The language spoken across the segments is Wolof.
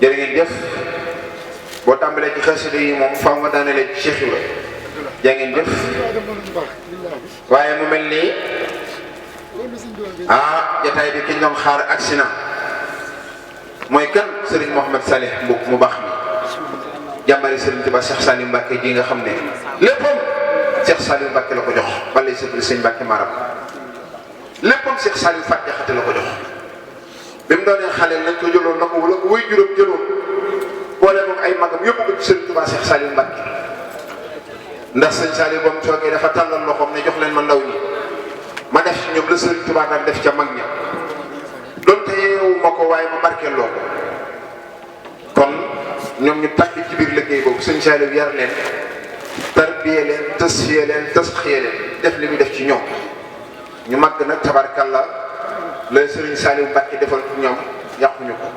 jërë ngeen jëf boo tàmbalee ci xasida yi moom faaw nga daanelee ci Cheikh Ibra jaa ngeen jëf waaye mu mel nii jataay bi ki ñu doon xaar agsi na mooy kan Serigne Mohamed Salih Mboup mu baax mi jàmbari Serigne Touba Cheikh Saliou Mbacké ji nga xam ne léppam Cheikh Saliou Mbacké la ko jox balay sëbli sëñ Mbacké Maram léppam Cheikh Saliou Faty Diakhaté la ko jox bi mu doonee xale lañ ko jëloon na ko wala ko wuy juróom jëloon boole moom ay magam yóbbu ko ci Serigne Touba Cheikh Saliou Mbacké ndax sëñ Saliou ba mu toogee dafa tàllal loxoom ne jox leen ma ndaw ñi ma def ci ñoom la Serigne Touba daan def ca mag ña donte yeewu ma ko waaye ma barkeeloo ko kon ñoom ñu tàbbi ci biir liggéey boobu sëñ Saliou yar leen tarbiye leen tasfiye leen tasxiye leen def li muy def ci ñoom ñu màgg nag tabarkalla la Serigne Saliou Mbacké defal ci ñoom yàquñu ko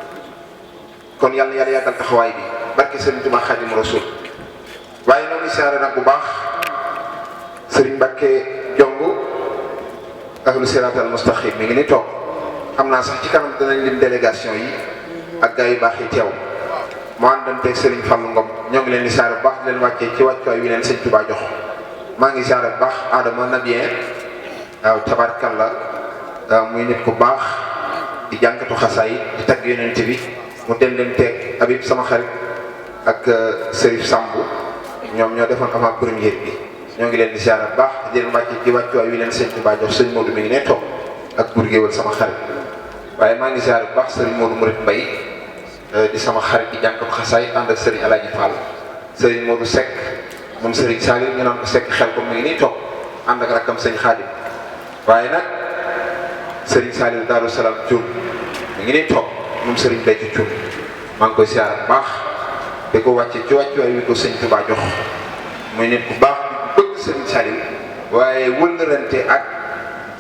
kon yàlla yàlla yàggal taxawaay bi barke Serigne Touba Khadim Rasoul waaye ñoo ngi siyaare nag bu baax Serigne Mbacké Jongu ahlu siratal mustaqim mi ngi ni toog xam naa sax ci kanam danañ lim délégation yi ak gars yu baax yi teew moo àndanteeg Serigne Fallou Ngom ñoo ngi leen di siyaare bu baax di leen wàccee ci wàccuwaay wi leen sëñ Touba jox maa ngi siyaare bu baax Adama Nabien waaw tabarkalla muy nit ku baax di jànkatu xasaay di tagg yonent bi mu dem leen teeg Habib sama xarit ak Serif Sambu ñoom ñoo defoon avant première bi ñoo ngi leen di siyaare bu baax di leen wàcce ci wàccuwaay wi leen sëñ Touba jox sëñ Modou mi ngi ne toog ak Bourguéwal sama xarit waaye maa ngi siyaare bu baax Serigne Modou Mourid Mbaye di sama xarit di jànkatu xasaay ànd ak Serigne Alaaji Fall Serigne Modou Seck moom Serigne Saliou ñu naan ko Seck xel ko mi ngi nii toog ànd ak rakkam sëñ Khadim waaye nag Serigne Saliou Darou Salam Thioune mi ngi nii toog moom Serigne Béthio Thioune maa ngi koy siyaare bu baax di ko wàcce ci wàccuwaay wi ko sëñ Touba jox muy nit ku baax di bëgg Serigne Saliou waaye wëllërante ak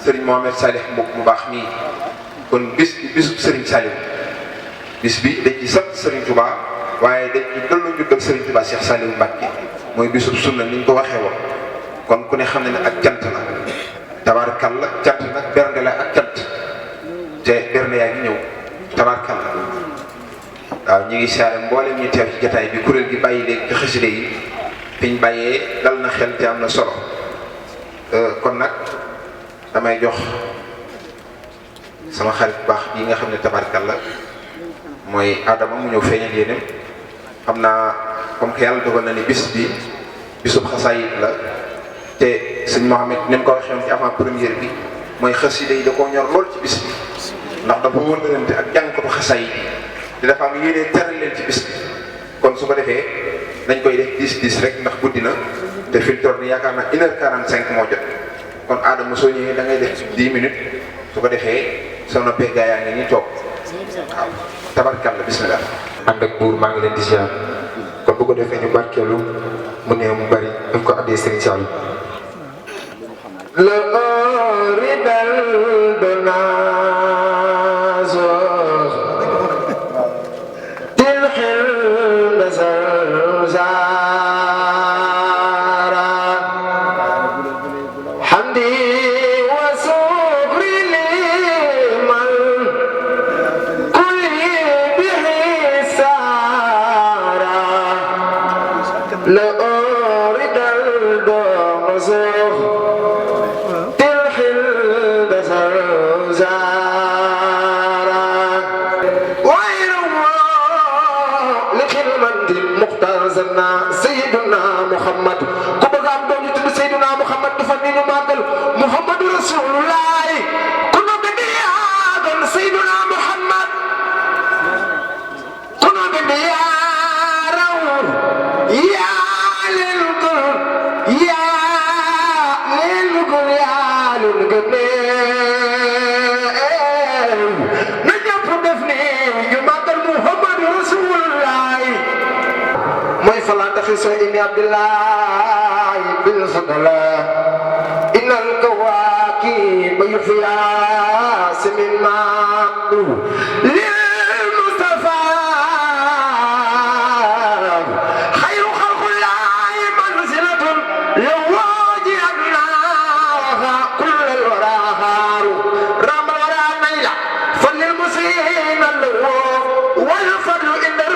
Serigne Mohamed Salih Mboup mu baax mii kon bis bi bisu Serigne Saliou bis bi dañ ci sant Serigne Touba waaye dañ ci delloo njukkal Serigne Touba Cheikh Saliou Mbacké mooy bisu sunna ni ñu ko waxee woon kon ku ne xam ne ak cant la tabaarkalla cant nag bernde la ak cant te bernde yaa ngi ñëw tabaarkalla waaw ñu ngi siyaare mboolem ñu teew ci jotaay bi kuréel gi bàyyi léegi ci xasida yi fi ñu bàyyee dal na xel te am na solo kon nag damay jox sama xarit baax yi nga xam ne tabaarkalla mooy Adama mu ñëw feeñal yéenam xam naa comme que yàlla dogal na ni bis bi bisub xasaayit la te sëñ Mohamed ni mu ko waxee ci avant première bi mooy xasida yi da koo ñor lool ci bis bi ndax dafa wënderante ak jàngkatu xasaayit yi te dafa am yéene teral leen ci bis bi kon su ko defee dañ koy def 10-10 rek ndax guddi na te fi mu toll nii yaakaar naa 1h45 moo jot kon Adama soo ñëwee da ngay def 10 minutes su ko defee soo noppee gaa yaa ngi nii toog waaw tabarkalla bismillah ànd ak buur maa ngi leen di ziar kon bu ko defee ñu barkeelu mu ne mu bari daf ko addee Serigne Saliou le ridal donazo til xil nazara hamdi wa sukri liman kulli bihi sara le ridal donazo Sayyiduna Muhammad ku bëgg am doom ñu tudd Sayyiduna Muhammad dafa ni ñu màggal Muhammadu Rasulullah ku no bi yaa doon Sayyiduna Muhammad ku no bi yaa raw yaa leen gën na ñëpp def ni ñu màggal Muhammadu Rasulullah mooy fala taxiso inni abdillahi bil fadla innal kawakib yufias min ma'u lil mustafa khayru khalqillahi manzilatun yawaji abnaha kull al warahar ramal wara naila falil musina wal fadlu inda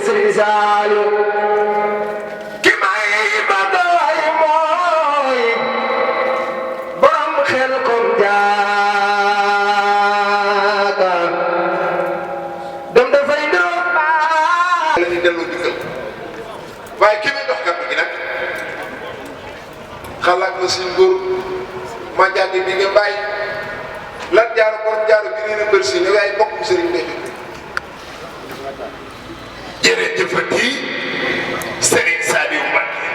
Serigne Saliou ki may badaway mooy borom xel kom jaaga dem dafay ndoo la ñuy delloo jukkal waaye ki muy dox kàddu gi nag xalaat ma suñu góor ma jàgg bi nga bàyyi lan jaaru borom jaaru bi ngeen a bër si ne waaye bokk sëriñ Béthio jërëjëfati Serigne Saliou Mbacké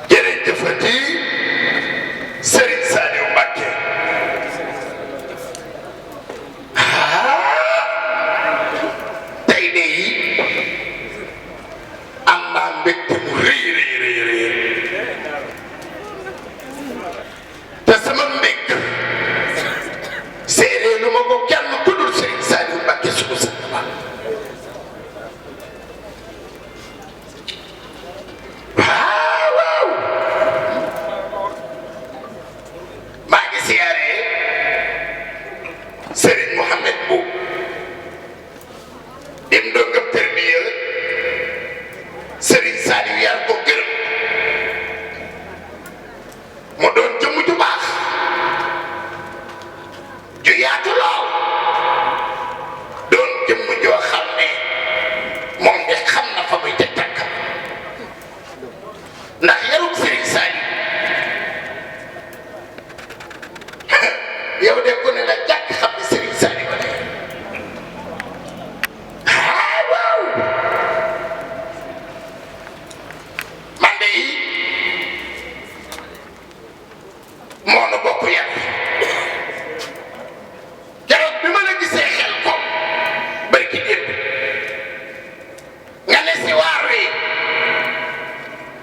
jërëjëfati Serigne Saliou Mbacké tey de yi am naa mbégte mu rëy te sama mbég séeréer lu ma ko kenn ku dul Serigne Saliou Mbacké suñu sang ba waaw maa ngi siyaare Serigne Mohamed Bou dim doo ngëp terbiya Serigne Saliou yar ko gërëm mu doon jëmm ju baax ju yaatu lool doon jëmm joo xam ne moom de xam na fa muy teg tànkam ndax yarub Serigne Saliou yow de ku ne la jàkk xam ne Serigne Saliou ba de waaw man de yi moo nu bokk yar keroog bi ma la gisee xel ko barki démb nga ne si waar wi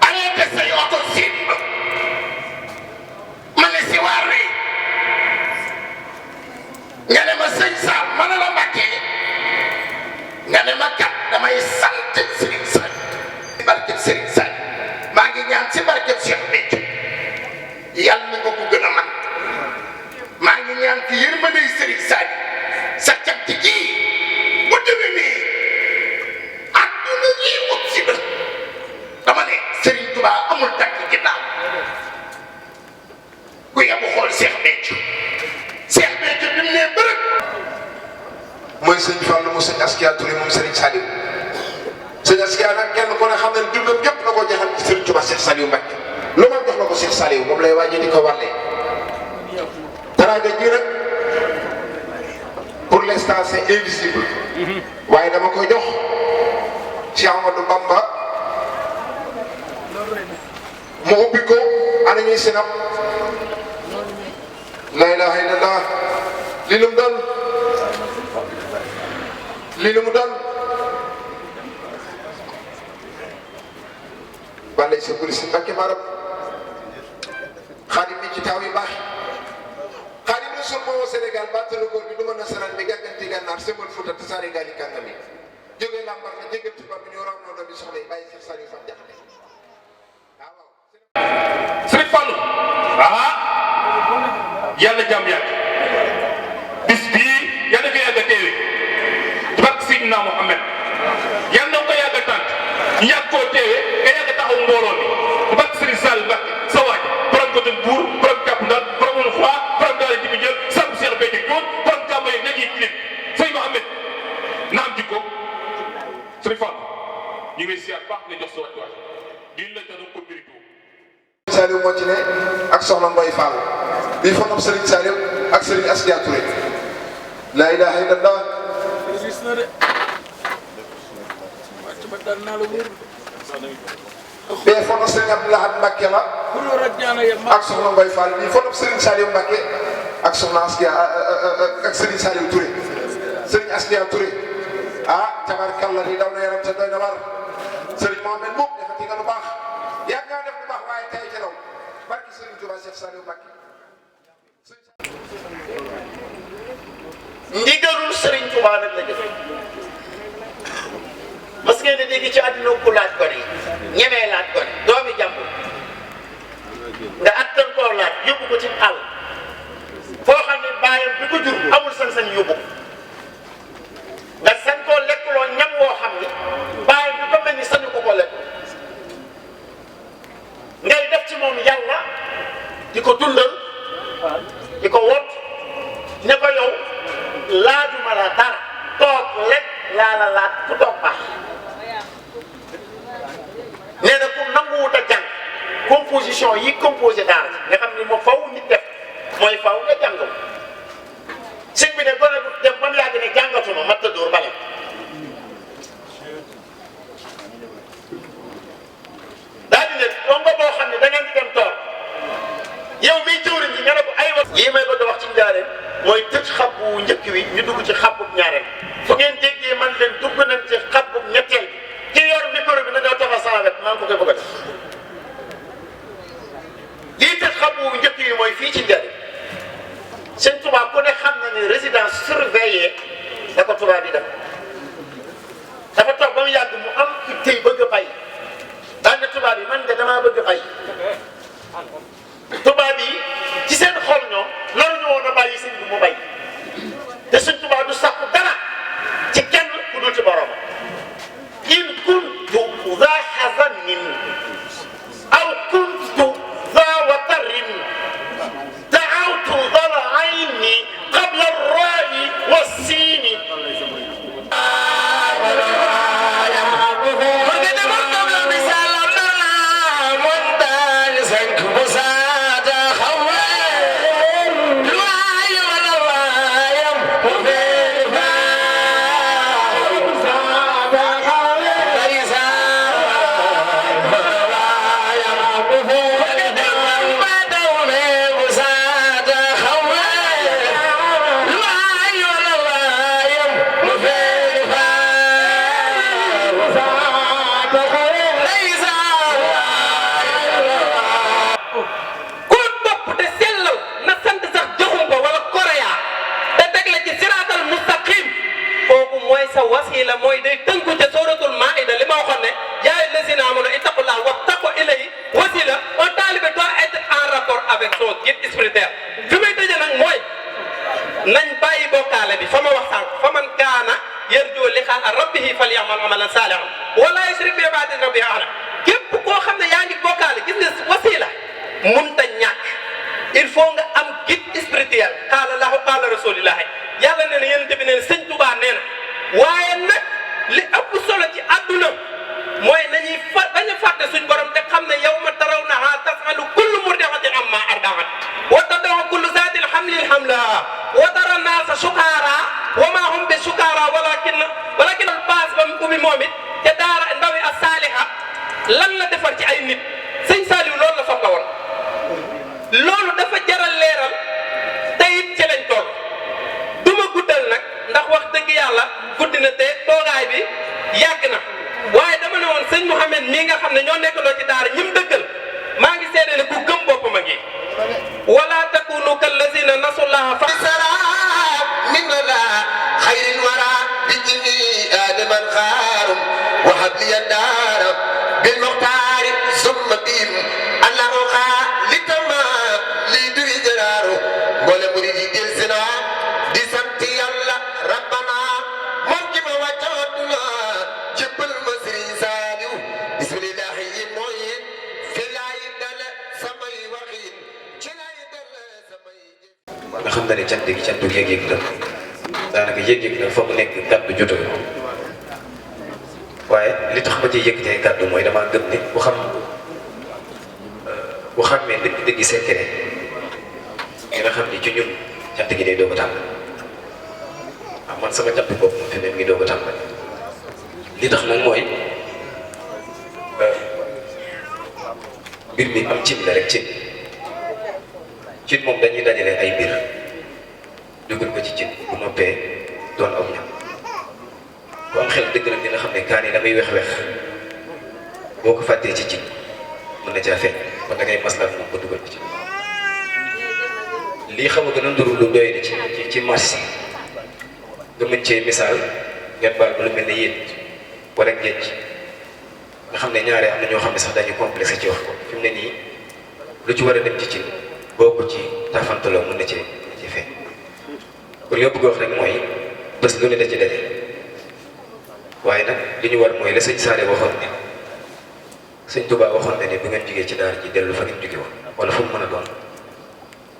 arrêté say oto siin ba ma ne si waar wi nga ne ma sëñ Saal ma ne la Mbacké nga ne ma kat damay sant Serigne Saliou barkeb Serigne Saliou maa ngi ñaan si barkeb Cheikh Béthio yàlla na ko ko gën a man maa ngi ñaan ci yërmandey Serigne Saliou sa cant ji bu déwénee àdduna yi wut si ba dama ne Serigne Touba amul tàkk ginnaaw ku yebu xool Cheikh Béthio bi mu nee bërëb mooy sëñ Fallou mu sëñ Askia Touré moom Serigne Saliou sëñ Askia nag kenn ku ne xam ne dundam yëpp na ko jaxal ci Serigne Touba Cheikh Saliou Mbacké lu ma jox la ko Cheikh Saliou moom lay wàññi di ko wàllee teraanga ji nag pour l'instant c'est invisible waaye dama koy jox Cheikh Amadou Bamba mu ubbi ko ana ñuy sinap la ilaha illallah li lu mu doon li lu mu doon balay sa buri si Mbacké Maram xaadim bi ci taaw yi baax xaadim ne sol moo Sénégal battalu góor bi du ma nasaraan bi gàgganti gànnaar sëmal Fuuta tasaare gaali kàngam yi jógee lambar na jégal tubaab bi ñu raw noonu bi soxla yi bàyyi Cheikh Saliou Fam jaxate waaw Serigne Fallou yàlla jàmm yàgg bis bii yàlla ko yàgg a teewe ci barke Seydina Mohamed yàlla na ko yàgg a tànt ñu yàgg koo teewe nga yàgg a taxaw mbooloo mi ci barke Serigne Saliou Mbacké sa waaj borom ko tën buur borom jàpp ndal borom woon xoi borom daal di jël sàmm Cheikh Béthio góor borom jàmm yeeg nag yi clip Serigne Mohamed na am jikko Serigne Fallou ñu ngi siyaar baax nga jox sa waaj waaj di la gën a ko mérito Saliou moo ci ne ak soxna Mbaye Fall bii foog Serigne Saliou ak Serigne Askia Touré la ilaha illallah bee foog Serigne Abdoulaye Mbacké la ak soxna Mbaye Fall bii foog Serigne Saliou Mbacké ak soxna Askia ak Serigne Saliou Touré Serigne Askia Touré tabarkalla di daw na yaram te doy na war Serigne Mohamed moom defati nga lu baax yàgg nga def lu baax waaye tey ci raw barki Serigne Touba Cheikh Saliou Mbacké ndigalul Serigne Touba nag la jëfe mas ngeen di dégg ci àddina ku laaj ko ni ñemee laaj ko ni doomi jàmbur nga attan koo laaj yóbbu ko ci àll foo xam ne baayam bi ko jur amul sañ-sañ yóbbu ko condition yi composé daara ci nga xam ni moom faw nit def mooy faw nga jàng ko sëñ bi ne gone bu dem ba mu yàgg ne jàngatuma mat a dóor bale daal di ne dongo boo xam ne da ngeen di dem tool yow miy jëwriñ ji nga ne ko ay wax lii may bëgg a wax ci njaareel mooy tëj xabbu njëkk wi ñu dugg ci xabbu ñaareel fu ngeen déggee man leen dugg nañ ci xabbu ñetteel bi ki yor micro bi na ñoo taxaw sama wet maa ngi ko koy bëgg a def lii tëj xabbu njëkk yi mooy fii ci njaareel sëñ Tuubaa ku ne xam na ne résidence surveillée da ko tubaab yi def dafa toog ba mu yàgg mu am ci tey bëgg a bay daan ne tubaab yi man de damaa bëgg a bay tubaab yi ci seen xol ñoom loolu ñu woon a bàyyi sëñ bi mu bay te sëñ Tuubaa du sàkku dara ci kenn ku dul ci borom in kuntu za hazanin aw kuntu za watarin da'awtu dal ayni qabla ar-ra'i was-sini wasila mooy day tënku ca suratul maida li ma waxoon ne yaa ayyuhal lazina amanu ittaqullah wattaqu ilayhi wasila un talibé doit être en rapport avec son guide spirituel fi may tëjee nag mooy nañ bàyyi bokkaale bi fa ma wax sànq fa man kaana yarju liqaa rabbihi falyamal amalan salihan wala yushrik bi ibadati rabbihi ahada képp koo xam ne yaa ngi bokkaale gis nga wasila munta ñàkk il faut nga am guide spirituel qaala lahu qaala rasulillahi yàlla nee na yonent bi nee na sëñ Tuubaa nee na waaye nag li ëpp solo ci àdduna mooy nañuy bañ a fàtte suñ borom te xam ne yawma tarawnahaa tas'alu kullu murdi'atin ammaa arda'at wa tada'u kullu zaatin hamlin hamlahaa wa tara naasa sukaaraa wa maa hum bi sukaaraa walakin al-baas ba mu ubbi moom it te daara ndawi as-saaliha lan la defar ci ay nit sëñ Saliou loolu la soxla woon loolu dafa jaral leeral te it ci lañ toll duma guddal nag ndax wax dëgg yàlla guddi na te toogaay bi yàgg na waaye dama ne woon sëñ Mouhamed mii nga xam ne ñoo nekkandoo ci daara ñim dëggal maa ngi seede ne ku gëm boppam a ngi wala takunu kallazina nasullaha fa سلام من الله خير الورى بجميع آدم الخارم وهب لي الدار بالمختار ثم بهم الله خالد ما لي دوي جرارو ولا مريد ديال سنا دي سنتي الله ربنا ممكن وجدنا جبل مصري سالو بسم الله المعين في لا يدل سمي وخين لا يدل سمي nga xam ne cant gi cantu yëg-yëg la daanaka yëg-yëg la foog nekk kàddu jotu waaye li tax ma ci yëkkatee kàddu mooy damaa gëm ne bu xamee dëgg secret dina xam ni ci ñun cant gi day doog a tàmbali waaw man sama cant bopp moom fi mu ne ngi doog a tàmbali li tax nag mooy mbir mi am cin la rek cin moom dañuy dajale ay mbir dugal ko ci cin bu noppee doon aw ñam bu am xel dëgg nag dina xam ne kaan yi damay wex-wex boo ko fàttee ci cin mën na caa feeñ kon da ngay maslak moom ba dugal ko ci lii xam nga gën a nduru lu doy ni ci marché nga mën cee misaal ngeen baal ba lu mel ne yéen wala géej nga xam ne ñaare am na ñoo xam ne sax dañu complexé ci wax ko fi mu ne nii lu ci war a dem ci cin boo ko ci taafantaloo mën na ci feeñ kon li ma bëgg wax rek mooy bés lu ne da ci daje waaye nag li ñu war mooy la sëñ Saale waxoon ne sëñ Touba waxoon ne bu ngeen jógee ci daara ji dellu fa ngeen jóge woon wala fu mu mën a doon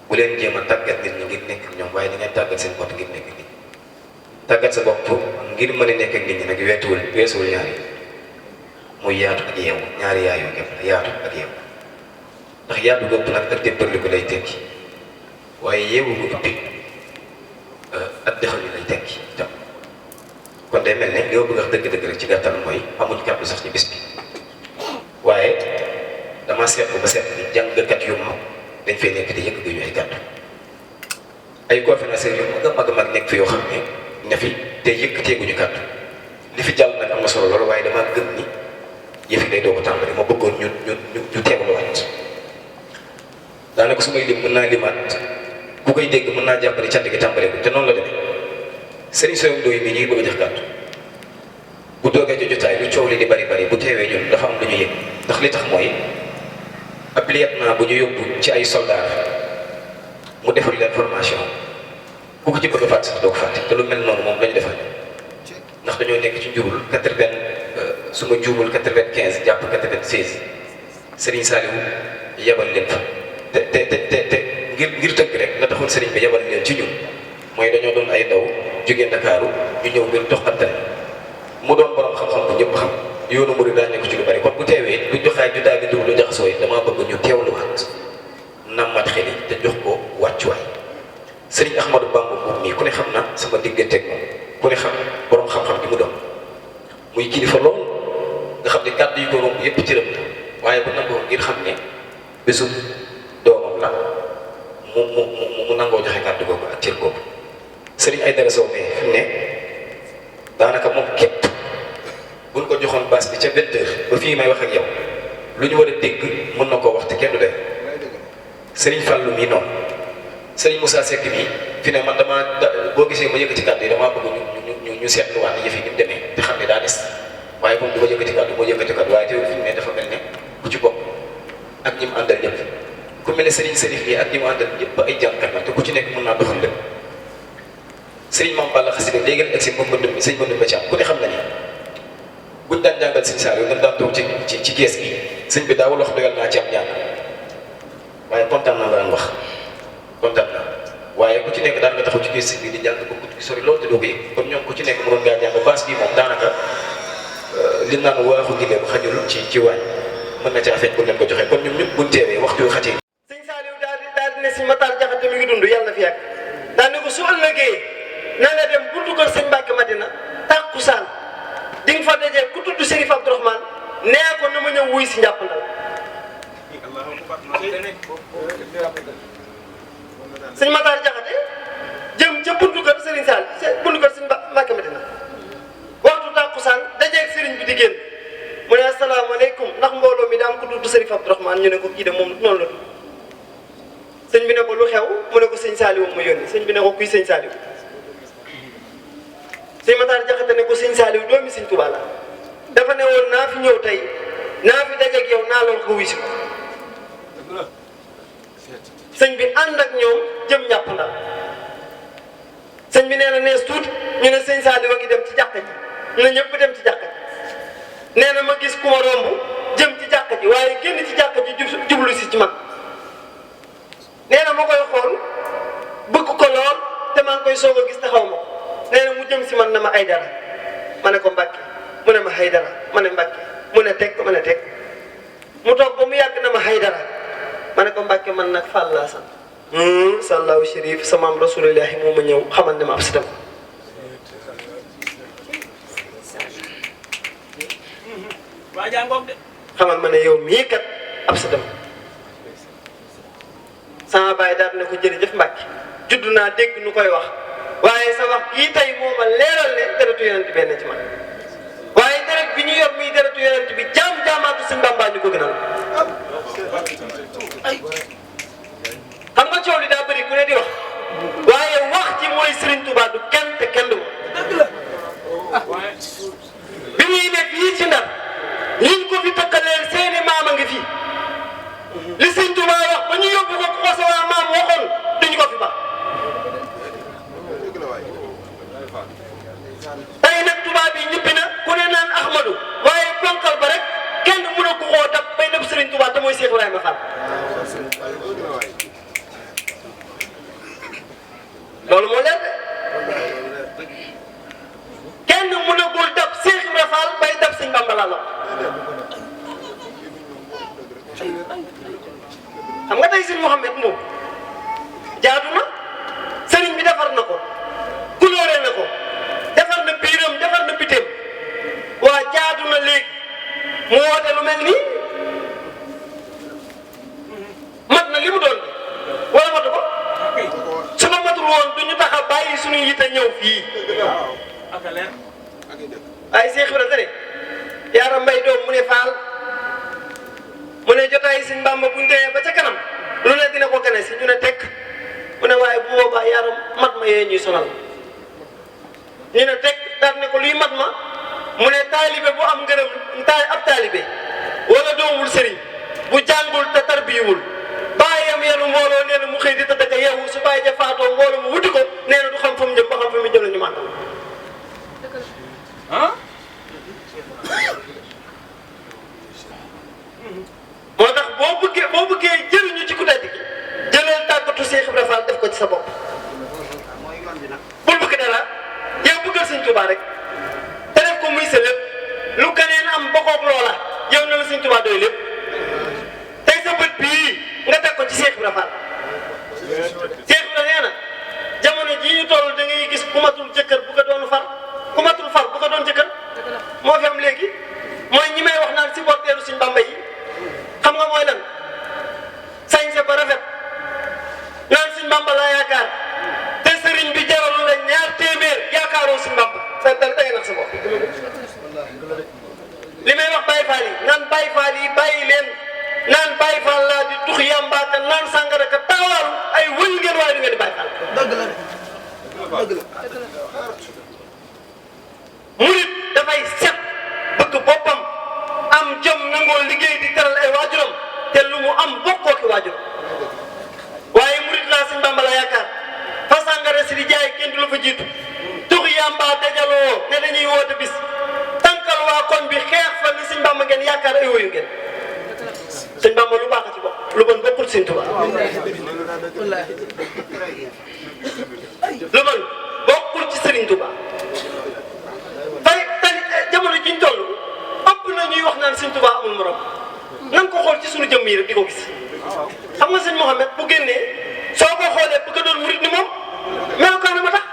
bu leen jéem a tàggat nit ñi ngir nekk ak ñoom waaye da ngeen tàggat seen bopp ngir nekk ak nit ñi tàggat sa bopp ngir mën a nekk ak nit ñi nag weesuwul ñaar yi muy yaatu ak yeewu ñaari yaay yu képp la yaatu ak yeewu ndax yaatu gëpp nag ak déppërli ko lay tekki waaye yeewu ko ëppi ak dexal lay tekki itam kon day mel ne li ma bëgg a wax dëgg-dëgg rek ci gàttal mooy amuñ kàddu sax ci bis bi waaye dama seetlu ba seet ni jàngkat yu mag dañ fay nekk di yëkk ñu ay kàddu ay conférenciers yu mag a mag nekk fi yoo xam ne fi te yëkkateeguñu kàddu li fi jàll nag am na solo loolu waaye dama gëm ni yëf yi day doo ko tàmbali ma bëggoon ñu teewluwaat daanaka su may lim mën naa limaat ku koy dégg mën naa jàpp ne cant gi tàmbalee ko te noonu la demee Serigne Sow Ndoye mii ñuy bëgg a jox kàddu bu doogee ci jotaay lu coow li di bari bu teewee ñun dafa am lu ñu yëg ndax li tax mooy ab lieutenant bu ñu yóbbu ci ay soldats mu defal leen formation ku ko ci bëgg a fàtte sax doo ko fàtte te lu mel noonu moom lañu defal ndax dañoo nekk ci njurul 80 su ma juumul 95 jàpp 96 Serigne Saliou yebal leen fa te ngir tënk rek la taxoon Serigne bi yebal leen ci ñun mooy dañoo doon ay ndaw jógee Ndakaaru ñu ñëw ngir dox antenne mu doon borom xam-xam bu ñëpp xam yoonu murid daa nekk ci lu bari kon bu teewee lu joxaay jotaay bi dugg lu jaxasoo yi damaa bëgg ñu teewluwaat nammat xel yi te jox ko wàccuwaay Serigne Ahmadou Bamba moom mii ku ne xam na sama digganteeg moom ku ne xam borom xam-xam bi mu doon muy kilifa lool nga xam ne kàddu yi ko romb yëpp cëram la waaye bu nangoo ngir xam ne bésu doomam la mu nangoo joxe kàddu googu ak cër googu Serigne Aïdara Sow mais fi mu ne daanaka moom képp buñ ko joxoon base bi ca 20h ba fii may wax ak yow lu ñu war a dégg mën na koo wax te kenn du doy Serigne Fallou mii noonu Serigne Moussa Seck mii fi ne man boo gisee ma yëkkati kàddu yi damaa bëgg ñu seetluwaat yëf yi ni mu demee te xam ne daa des waaye moom du ma yëkkati kàddu moo yëkkati kàddu waaye teewul fi mu ne dafa mel ne ku ci bopp ak ñi mu àndal ñëpp ku mel ne Serigne Serif mii ak ñi mu àndal ñëpp ay jàngkat la te ku ci nekk mën naa doxal lépp Serigne Mame Balla Xasida léegi ak si moom Mbëndum sëñ Mbëndum ba ci am ku ne xam na ni buñ daan jàngal sëñ Saliou dañ daan toog ci kees gi sëñ bi daawul wax doyal naa ci am jàng waaye kontaan naa la daan wax kontaan naa waaye ku ci nekk daan nga taxaw ci kees sëñ bi di jàng ba guddi gi sori loolu te doo ko yëg kon ñoom ku ci nekk mënoon ngaa jàng baas bii moom daanaka li naan waaxu gi leen xajul ci waañ mën na caa feeñ bu leen ko joxee kon ñun ñëpp buñ teewee waxtu xatee. sëñ Saliou daal di ne si Matar Jaxate mi ngi dund yàlla na fi yàgg daal ne ko su ëllëgee na nga dem buntu kër sëñ Mbàkke Madina tàkkusaan di nga fa dajee ku tudd Serif Abdourahmane nee ko na ma ñëw wuy si njàppandal sëñ Matar Jaxate jëm ca buntu kër Serigne Sall buntu kër sëñ Mbàkke Madina waxtu tàkkusaan dajeeg Serigne bi di génn mu ne asalaamaaleykum ndax mbooloo mi daam ko tudd Serif Abdourahmane ñu ne ko kii de moom noonu la tudd sëñ bi ne ko lu xew mu ne ko sëñ Saliou ma yónni sëñ bi ne ko kuy sëñ Saliou sëñ Matar Jaxate ne ko sëñ Saliou doomi sëñ Tuubaa la dafa ne woon naa fi ñëw tey naa fi dajeeg yow naa lool ko wuy si ko sëñ bi ànd ak ñoom jëm ñàpp ndax sëñ bi nee na nees tuuti ñu ne sëñ Saliou a ngi dem ci jàkka ji ñu ne ñëpp dem ci jàkka ji nee na ma gis ku ma romb jëm ci jàkka ji waaye génn ci jàkka ji jublu si ci man nee na ma koy xool bëgg ko lool te maa ngi koy soog a gis te xaw ma ko nee na mu jëm si man na ma Aydara ma ne ko Mbàkke mu ne ma Aydara ma ne Mbàkke mu ne teg ma ne teg mu toog ba mu yàgg na ma Aydara ma ne ko Mbàkke man nag Fall laa sant sallahu Chérif sa maam rasulillahi moo ma ñëw xamal ne ma ab si dem xamal ma ne yow mii kat ab si dem sama baay daal ne ko jërëjëf Mbàkke judd naa dégg nu koy wax waaye sa wax kii tey moo ma leeral ne deretu yonent bi benn ci man waaye deret bi ñu yor muy deretu yonent bi jaamaatu sëñ Bamba ñu ko gënal xam nga coow li daa bëri ku ne di wax waaye wax ci mooy Serigne Touba du kenn te kenn du bi muy ne fii ci Ndar liñ ko fi tëkkaleel seeni maam a ngi fi li Serigne Touba wax ba ñu yóbbu ko ko sa waa maam waxoon duñ ko fi baax tey nag tubaab yi ñibbi na ku ne naan Ahmadou waaye ponkal ba rek kenn mën a ko koo dab bay def Serigne Touba te mooy Cheikh Ibrahima Fall loolu moo leer de kenn mën a góor dab Cheikh Ibrahima Fall bay dab Sëñ Bamba la xam nga tey sëñ Mouhamed moom jaadu na sëriñ bi defar na ko kuloore na ko defar na biiram defar na bitéem waa jaadu na léegi mu woote lu mel nii mat na li mu doon wala matu ko su ma matul woon du ñu tax a bàyyi suñu yitte ñëw fii ay Seex Ibra tere yaara mbay doom mu ne faal mu ne jotaay sëñ Bàmba buñ demee ba ca kanam lu ne dina ko gane si ñu ne tekk mu ne waaye bu boobaa yaram mat ma yee ñuy sonal ñu ne tekk daal ne ko luy mat ma mu ne taalibe bu am ngërëm ab taalibe wala doomul sëriñ bu jàngul te tarbiwul bàyyam yenu mbooloo nee na mu xëy di tëdd ka yeewu su bàyyi ja faatoo mbooloo mu wuti ko nee na du xam fa mu jëm ba xam fa mu jëm la ñu màndal moo tax boo bëggee jëriñu ci ku tedd gi jëlal tàggatu Seex Ibra Fall def ko ci sa bopp bul bëgg dara yow bëggal Sëñ Tuubaa rek te def ko muy sa lépp lu keneen am bokkoog loola yow na la Sëñ Tuubaa doy lépp tey sa bët bii nga teg ko ci Seex Ibra Fall Seex Ibra nee na jamono jii ñu toll da ngay gis ku matul jëkkër bu ko doon far ku matul far bu ko doon jëkkër moo fi am léegi mooy ñi may wax naan supporteeru Sëñ Bàmba yi xam nga mooy lan sañse ba rafet naan Sëñ Bàmba laa yaakaar te sëriñ bi jaralu la ñaar téeméer yaakaaroo Sëñ Bàmba sa dal day nax sa bopp li may wax Baye Fall yi naan Baye Fall yi bàyyi leen naan Baye Fall laa di tux yàmbaaka naan sàngara ka taawaaru ay wëñ ngeen waaye du ngeen di Baye Fall murit dafay set bëgg boppam am jom nangoo liggéey di teral ay waajuram te lu mu am bokkoo ki waajuram waaye murit laa Sëñ Bàmba la yaakaar fa sàngara si di jaay kenn du la fa jiitu tux yàmbaa dajaloo ne dañuy woote bis tànkal waa koñ bi xeex fa ni Sëñ Bàmba ngeen yaakaar ay woyu ngeen Sëñ Bàmba lu baax a ci bokk lu bon bokkul Sëñ Tuubaa lu bon bokkul ci Sëriñ Tuubaa jamono jiñ toll ëpp na ñuy wax naan Sëñ Tuubaa amul morom nan ko xool ci suñu jëmm yi rek di ko gis xam nga sëñ Mouhamed bu génnee soo ko xoolee bëgg a doon murit ni moom melokaan ma tax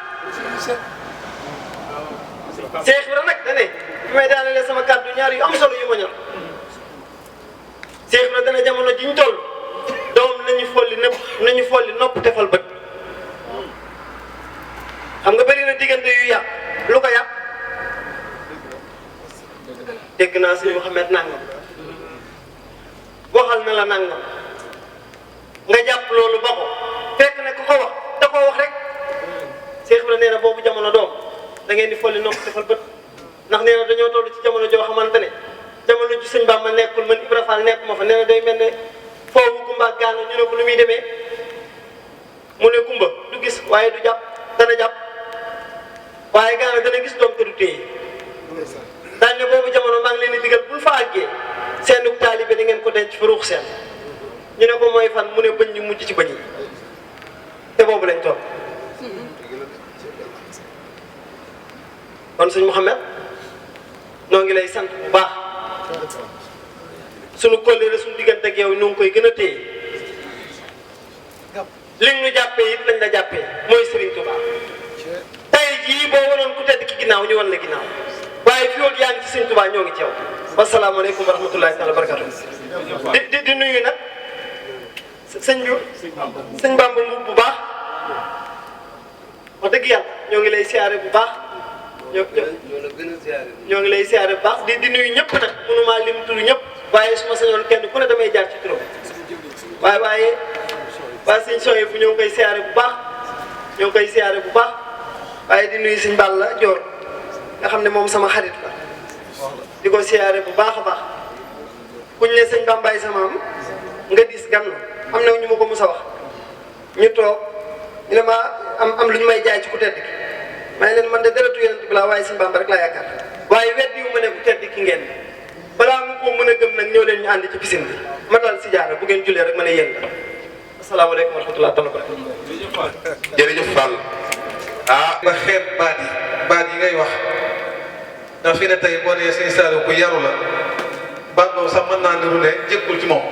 Seex Ibra nag da ne bi may daanalee sama kàddu ñaar yu am solo yu ma ñor Seex Ibra dana jamono jiñ toll doom nañu folli nopp defal bët xam nga bëri na diggante yu yàq lu ko yàq dégg naa sëñ Mouhamed nangam waxal na la nangam nga jàpp loolu ba ko fekk ne ku ko wax da koo wax rek Seex Ibra nee na boobu jamono doom da ngeen di folli nopp defal bët ndax nee na dañoo toll ci jamono joo xamante ne jamono ju Sëñ Bàmba nekkul man Ibra Fall nekkuma fa nee na day mel ne foofu Kumba Gaano ñu ne ko lu muy demee mu ne Kumba du gis waaye du jàpp dana jàpp waaye Gaano dana gis doom te du téye daan ne boobu jamono maa ngi leen di digal buñ fa àggee seenu taalibe da ngeen ko denc fa ruux seen ñu ne ko mooy fan mu ne bëñ ñu mujj ci bëñ yi te boobu lañ toog kon sëñ Mouhamed noo ngi lay sant bu baax sunu kóllëre suñu diggante ak yow ñoo ngi koy gën a téye li ñu jàppee it lañ la jàppee mooy Serigne Touba tey jii boo waroon ku tedd ki ginnaaw ñu wan la ginnaaw waaye fii woon yaa ngi ci Serigne Touba ñoo ngi ci yow wasalaamaaleykum wa rahmatullahi taala wa barakatu di nuyu nag sëñ Bàmba bu baax wax dëgg yàlla ñoo ngi lay siyaare bu baax ñoo ngi lay siyaare bu baax di nuyu ñëpp nag mënumaa lim tudd ñëpp waaye su ma sañoon kenn ku ne damay jaar ci turam waaye sëñ Soye bu ñoo ngi koy siyaare bu baax ñoo ngi koy siyaare bu baax waaye di nuyu sëñ Balla Joor nga xam ne moom sama xarit la di ko siyaare bu baax a baax kuñ ne sëñ Bambaay sama am nga dis gan am na ñu ma ko mos a wax ñu toog ñu ne ma am lu ñu may jaay ci ku tedd ki may leen man de deretu yonent bi laa waaye sëñ Bamba rek laa yaakaar waaye weddi wu ma ne ku tedd ki ngeen balaa mu ko mën a gëm nag ñëw leen ñu ànd ci piscine bi ma dal si jaara bu ngeen jullee rek ma ne yéen la asalaamaaleykum wa rahmatulah taala barakatu jërëjëf Fall ba xeeb baat yi ngay wax ndax fi ne tey boo nee sëñ Saliou ku yaru la baat boobu sax mën naa niru ne jékkul ci moom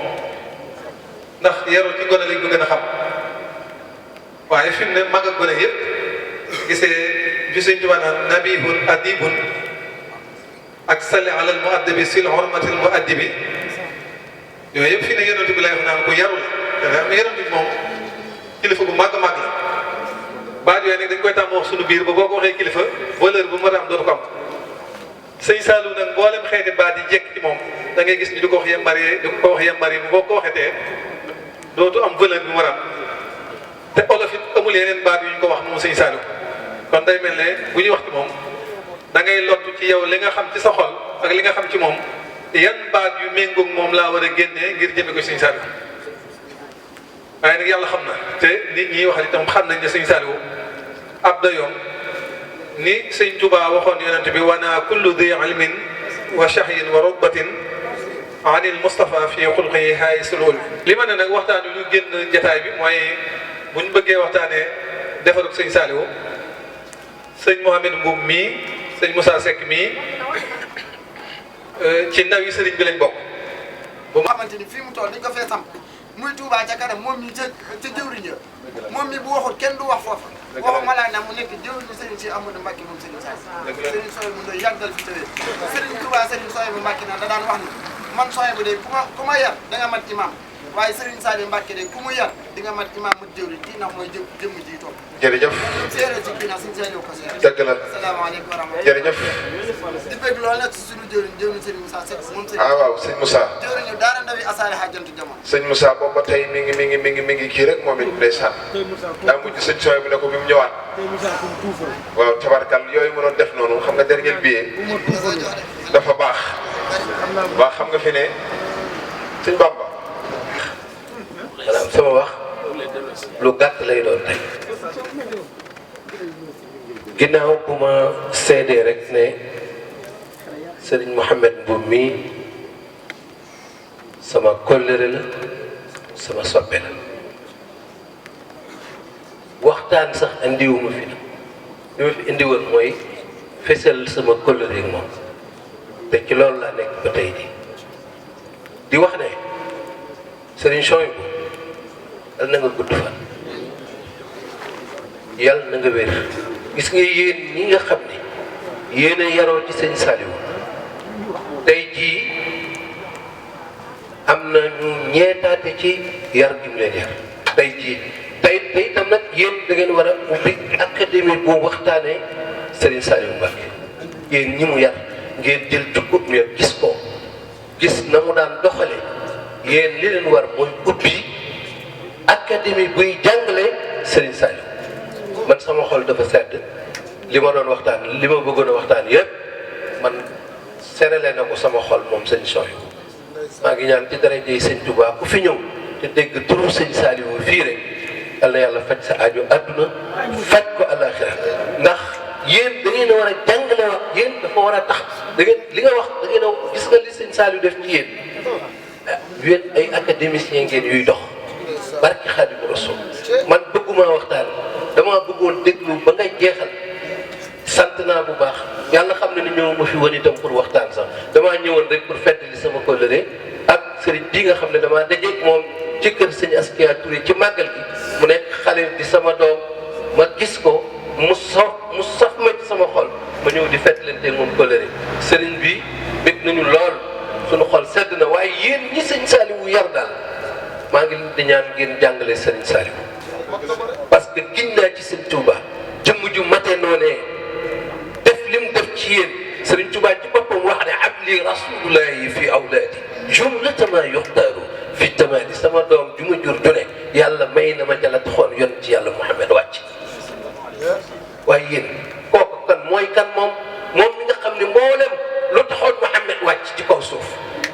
ndax yaru ci gone lañ ko gën a xam waaye fi mu ne mag ak gone yëpp gisee bi Sëñ Tuubaa naan nabihun adibun ak salli ala al muaddibi sil hurmatil muaddibi yooyu yëpp fi ne yonent bi lay wax naan ko yaru la da am yonent bi moom kilifa bu màgg màgg la baat yooyu nag dañ koy tàmm wax suñu biir ba boo ko waxee kilifa valeur bu mën a am dootu ko am sëñ Saliou nag mboolem xeeti baat yi jekk ci moom da ngay gis ni di ko wax yembaree di ko wax yembaree bu boo ko waxetee dootu am valeur bi mu war a am te olof it amul yeneen baat yu ñu ko wax moom sëñ Saliou kon day mel ne bu ñuy wax ci moom da ngay lottu ci yow li nga xam ci sa xol ak li nga xam ci moom yan baat yu méngoog moom laa war a génnee ngir jëme ko sëñ Saliou waaye nag yàlla xam na te nit ñi wax itam xam nañ ne sëñ Saliou ab dayoom ni sëñ Touba waxoon yonent bi wana kullu di ilmin wa shahyin wa rutbatin anil Mustafa fi xulqihi haay sulul li ma ne nag waxtaan wi ñu génn jataay bi mooy bu ñu bëggee waxtaanee defarug sëñ Saliou sëñ Mouhamed Mboub mii sëñ Moussa Seck mii ci ndaw yi sëriñ bi lañ bokk. bu ma xamante ni fii mu toll dañ ko fee samp muy Touba ca kanam moom mi ca jëwriñ ya moom mi bu waxul kenn du wax foofa waxuma laa na mu nekk jëwriñu Serigne Cheikh Amadou Mbacké moom Serigne Saliou Serigne Soye bu ndoy yàggal fi tawee Serigne Touba Serigne Soye bu Mbacké nag da daan wax ni man Soye bu de ku ma yar da nga mat imam waaye Serigne Saliou Mbacké de ku mu yar di nga mat imam mu jëwriñ kii ndax mooy jëmm ji toog jërëjëf séeréer ci kii nag Serigne Saliou ko séeréer dëgg la asalaamaaleykum wa rahmatulah jërëjëf di bëgg loolu nag si suñu jëwriñ Serigne Moussa Seck moom ah waaw sëñ Moussa jëwriñu daara ndawi asaare xaajantu jamono sëñ Moussa boobu ba tey mi ngi kii rek moom it ndeysaan daa mujj sëñ Soye bu ne ko bi mu ñëwaat waaw tabarkal yooyu mënoon def noonu xam nga dernier billet dafa baax waa xam nga fi ne sëñ Bamba maanaam sama wax lu gàtt lay doon tey ginnaaw bu ma seedee rek ne Serigne Mouhamed Mboub mii sama kóllëre la sama soppe la waxtaan sax indiwuma fi li ma fi indiwoon mooy fesal sama kóllëre ak moom te ci loolu laa nekk ba tey di wax ne Serigne Souhaïbou yal na nga gudd fan yal na nga wér gis nga yéen ñi nga xam ne yéen a yaroo ci sëñ Saliou tey jii am na ñu ñeetaate ci yar gi mu leen yar tey jii tey itam nag yéen da ngeen war a ubbi académie bu waxtaanee Serigne Saliou Mbacké yéen ñi mu yar ngeen jël jukko mu gis ko gis na mu daan doxale yéen li leen war mooy ubbi académie buy jàngale Serigne Saliou man sama xol dafa sedd li ma doon waxtaan li ma bëggoon a waxtaan yëpp man serale na ko sama xol moom sëñ Souhaïbou maa ngi ñaan ci daraja yi sëñ Touba ku fi ñëw te dégg turu sëñ Saliou fii rek yal na yàlla faj sa aajo àdduna faj ko àllaaxira ndax yéen da ngeen a war a jàngale wax yéen dafa war a tax da ngeen li nga wax da ngeen a gis nga li sëñ Saliou def ci yéen ay académiciens ngeen yuy dox barki Xaadimu Rasuul man bëgguma waxtaan dama bëggoon déglu ba ngay jeexal sant naa bu baax yàlla xam ne ni ñëw ma fi woon itam pour waxtaan sax damaa ñëwoon rek pour feddali sama kóllëre ak sëriñ bii nga xam ne damaa dajeeg moom ci kër sëñ Askia Touré ci màggal gi mu nekk xale di sama doom ma gis ko mu saf ma ci sama xol ma ñëw di feddalante moom kóllëre sëriñ bi bëgg nañu lool suñu xol sedd na waaye yéen ñi sëñ Saliou yar daal maa ngi leen di ñaan ngeen jàngale sëriñ Saliou parce que giñ naa ci sëñ Touba jëmm ju mate noonee def lim def ci yéen sëriñ Touba ci boppam wax ne abli rasulullahi fi awlaadi jumlatama yuxtaaru fi tamali sama doom ju ma jur june yàlla may na ma ca la taxoon yoon ci yàlla Muhammad wàcc waaye yéen kooku kan mooy kan moom mi nga xam ne mboolem lu taxoon Muhammad wàcc ci kaw suuf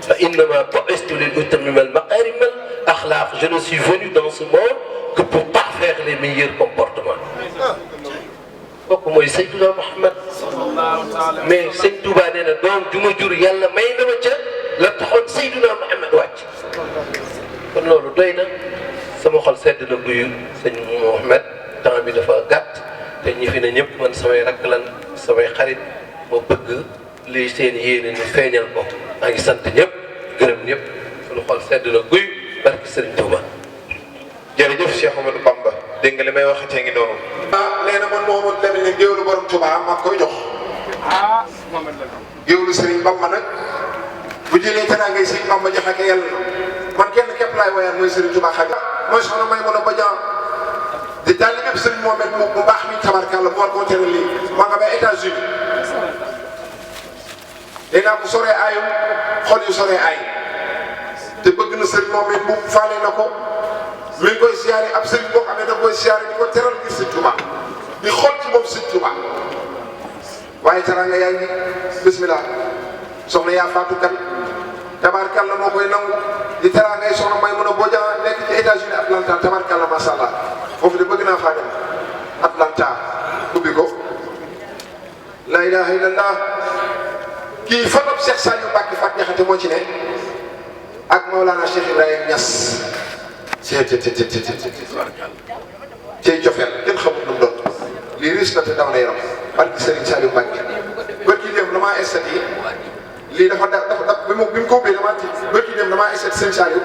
fa innama bu'istu li utammima al makarim al axlaaq je ne suis venu dans ce monde que pour parfaire les meilleurs comportements kooku mooy Seydina Muhammad mais sëñ Touba nee na doom ju ma jur yàlla may na ma ca la taxoon Seydina Muhammad wàcc kon loolu doy na sama xol sedd na buy sëñ Mouhamed temps bi dafa gàtt te ñi fi ne ñëpp man samay rakk lan samay xarit ma bëgg li seen yéene ñu feeñal ko maa ngi sant ñëpp gërëm ñëpp suñu xol sedd na guy barki Sëriñ Touba jërëjëf Cheikh Amadou Bamba dégg nga li may waxatee ngi noonu. nee na man Mouhamadou Lamine ne géwélu borom Touba maa koy jox. géwélu Serigne Bamba nag bu jëlee teraanga yi Serigne Bamba joxe ak yàlla man kenn képp laay woyaan mooy Serigne Touba Xadim. mooy soxna may mën a Badiane di daal li bépp Serigne Mohamed mu baax mi tabarkàlla mu war koo tere lii maa nga ba États-Unis léegi nag bu soree aayum xol yu soree aay te bëgg na Serigne Mohamed mu faale na ko. mi ngi koy siyaare ab sëriñ boo xam ne da koy siyaare di ko teral ngir sëñ Tuba di xool ci moom sëñ Tuba waaye teraanga yaa ngi bismillah soxna yaa faatu kan tabarkalla moo koy nangu di teraanga yi soxna may mën a boja nekk ci États-Unis Atlanta tabarkalla macha allah foofu de bëgg naa faa dem Atlanta ubbi ko la ilaha illallah kii fanab Cheikh Saliou Mbacké Fat Jaxate moo ci ne ak Maolana Cheikh Ibrahima Niass cey jofeel kenn xamut nu mu doon lii riis na te daw na yaram barki Serigne Saliou Mbacké bërki dem damaa estat yi lii dafa bi mu ko ubbee damaa ti bërki dem damaa estat Serigne Saliou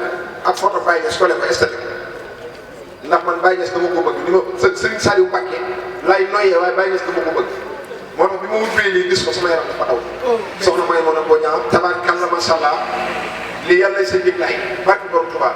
ak photo Baye Niass kole ko estat ndax man Baye Niass dama ko bëgg ni ma Serigne Saliou Mbacké laay noyyee waaye Baye Niass dama ko bëgg moo tax bi ma ubbee lii gis ko sama yaram dafa daw soxna may mën a boo ñaam tabaarkalla masha Allah lii yàlla sa njëg laay barki borom Tuubaa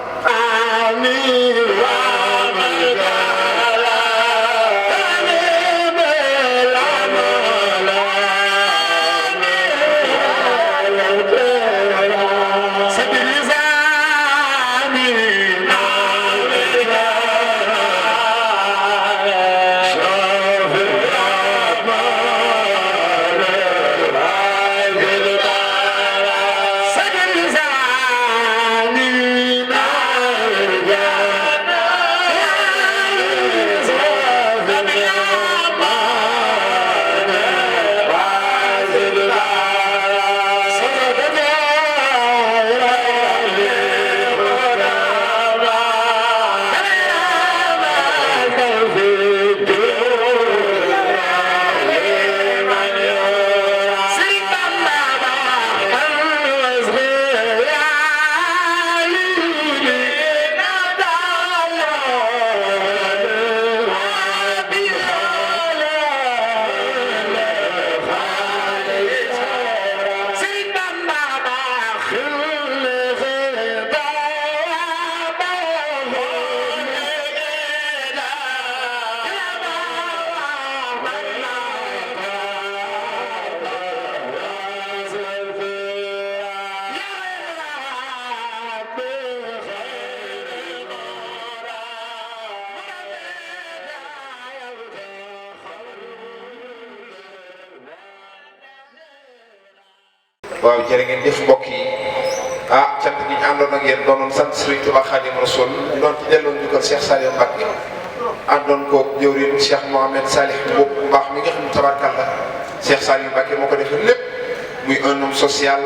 waaw jërë ngeen jëf mbokk yi cant gi ñu àndoon ak yéen doonoon sant Serigne Touba Khadim Rasoul doon ci delloo njukkal Cheikh Saliou Mbacké àndoon koog jëwriñ Cheikh Mohamed Salih bu baax mi nga xam ne tabarkalla Cheikh Saliou Mbacké moo ko defee lépp muy un homme social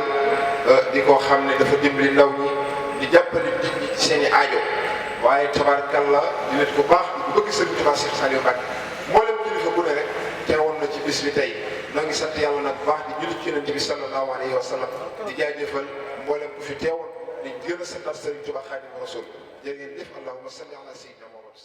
di ko xam ne dafa dimbali ndaw ñi di jàppale nit ñi ci seen i aajo waaye tabarkalla di nit ku baax di ko bëgg Serigne Touba Cheikh Saliou Mbacké mboolem kilifa bu ne rek teewoon na ci bis bi tey noo ngi sant yàlla nag bu baax di julli ci Yonent bi sallallahu alayhi wa sallam di jaajëfal mboolem ku fi teewoon di gën a santal Serigne Touba Khadim Rasoul jërë ngeen jëf allahumma salli ala sayyidina Muhammad